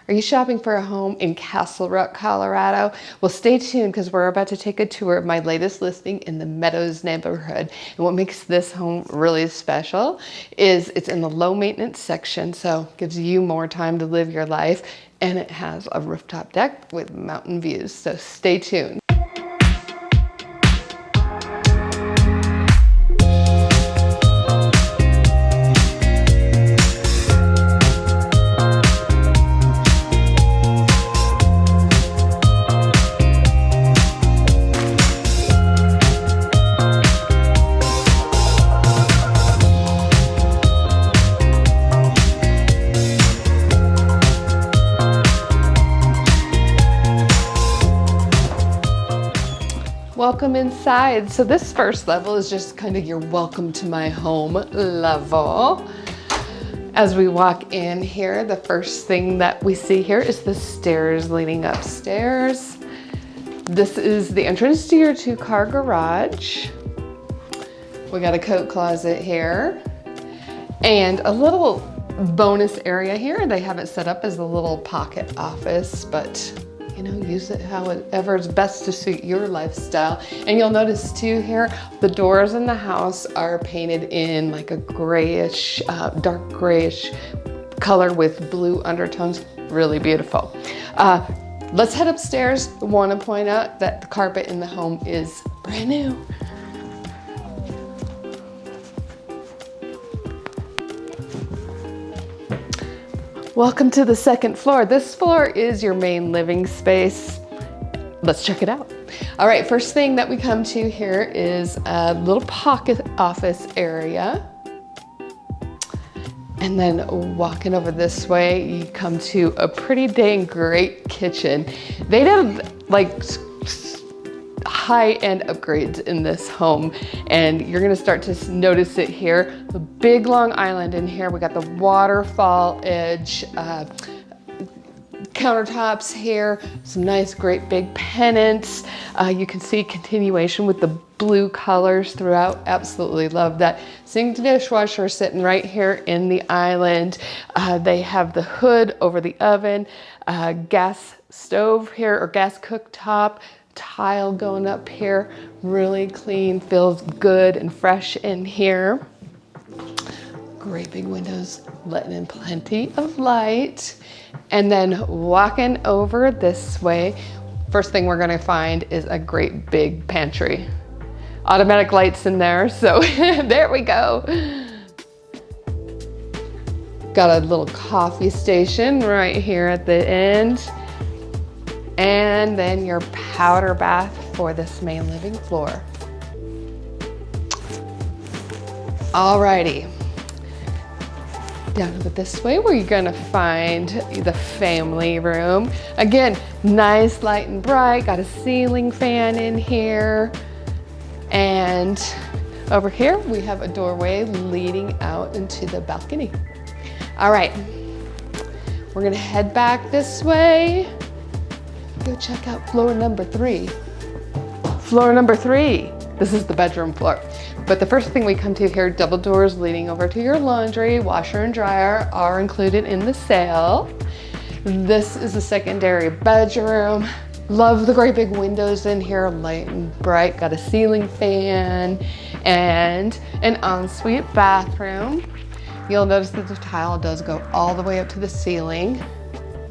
Are you shopping for a home in Castle Rock, Colorado? Well, stay tuned because we're about to take a tour of my latest listing in the Meadows neighborhood. And what makes this home really special is it's in the low maintenance section, so gives you more time to live your life. And it has a rooftop deck with mountain views, so stay tuned. Welcome inside. So this first level is just kind of your welcome to my home level. As we walk in here, the first thing that we see here is the stairs leading upstairs. This is the entrance to your 2-car garage. We got a coat closet here and a little bonus area here. They have it set up as a little pocket office, but you know, use it however is best to suit your lifestyle. And you'll notice too here, the doors in the house are painted in like a grayish, dark grayish color with blue undertones. Really beautiful. Let's head upstairs. I want to point out that the carpet in the home is brand new. Welcome to the second floor. This floor is your main living space. Let's check it out. All right, first thing that we come to here is a little pocket office area. And then walking over this way, you come to a pretty dang great kitchen. They did like high-end upgrades in this home, and you're gonna start to notice it here. The big long island in here. We got the waterfall-edge countertops here, some nice great big pennants. You can see continuation with the blue colors throughout. Absolutely love that. Sink dishwasher sitting right here in the island. They have the hood over the oven, gas stove here, or gas cooktop, tile going up here, really clean, feels good and fresh in here. Great big windows, letting in plenty of light. And then walking over this way, first thing we're gonna find is a great big pantry. Automatic lights in there, so there we go. Got a little coffee station right here at the end. And then your powder bath for this main living floor. Alrighty. Down over this way, where you're gonna find the family room. Again, nice light and bright, got a ceiling fan in here. And over here, we have a doorway leading out into the balcony. All right, we're gonna head back this way. Go check out floor number 3. Floor number 3, this is the bedroom floor. But the first thing we come to here, double doors leading over to your laundry. Washer and dryer are included in the sale. This is a secondary bedroom. Love the great big windows in here, light and bright. Got a ceiling fan and an ensuite bathroom. You'll notice that the tile does go all the way up to the ceiling.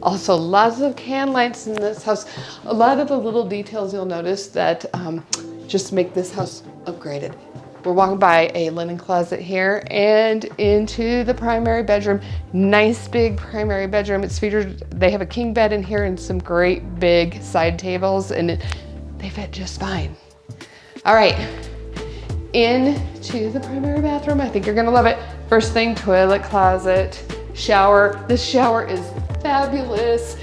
Also, lots of can lights in this house. A lot of the little details you'll notice that just make this house upgraded. We're walking by a linen closet here and into the primary bedroom. Nice big primary bedroom. It's featured, they have a king bed in here and some great big side tables, and they fit just fine. All right, into the primary bathroom. I think you're gonna love it. First thing, toilet, closet, shower. This shower is fabulous.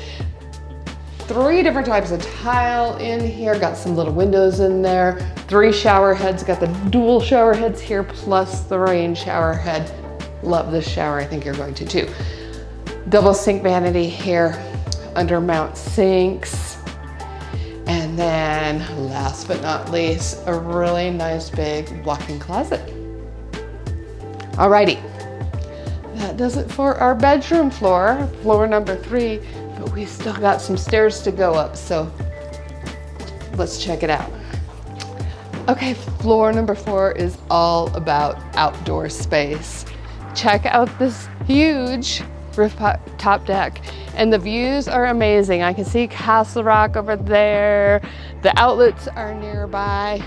3 different types of tile in here. Got some little windows in there. 3 shower heads. Got the dual shower heads here plus the rain shower head. Love this shower. I think you're going to too. Double sink vanity here. Undermount sinks. And then last but not least, a really nice big walk-in closet. Alrighty. That does it for our bedroom floor, floor number 3. but we still got some stairs to go up, so let's check it out. Okay, floor number 4 is all about outdoor space. Check out this huge rooftop deck, and the views are amazing. I can see Castle Rock over there. The outlets are nearby.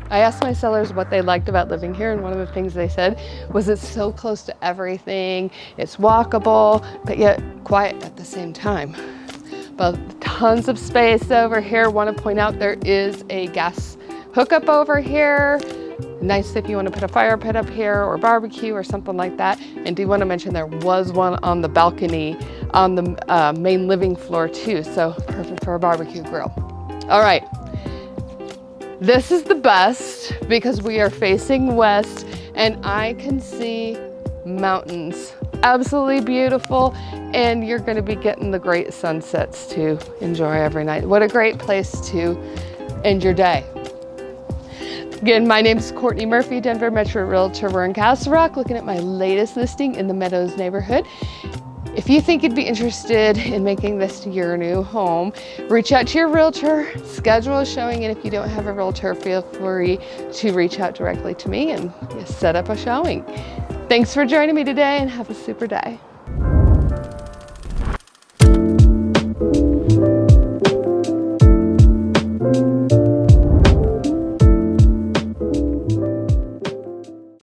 I asked my sellers what they liked about living here, and one of the things they said was it's so close to everything. It's walkable, but yet quiet at the same time. But tons of space over here. Want to point out there is a gas hookup over here. Nice if you want to put a fire pit up here or barbecue or something like that. And do want to mention there was one on the balcony on the main living floor too, so perfect for a barbecue grill. All right, this is the best because we are facing west and I can see mountains. Absolutely beautiful, and you're going to be getting the great sunsets to enjoy every night. What a great place to end your day. Again, my name is Courtney Murphy, Denver Metro Realtor. We're in Castle Rock looking at my latest listing in the Meadows neighborhood. If you think you'd be interested in making this your new home, reach out to your realtor, schedule a showing, and if you don't have a realtor, feel free to reach out directly to me and set up a showing. Thanks for joining me today and have a super day.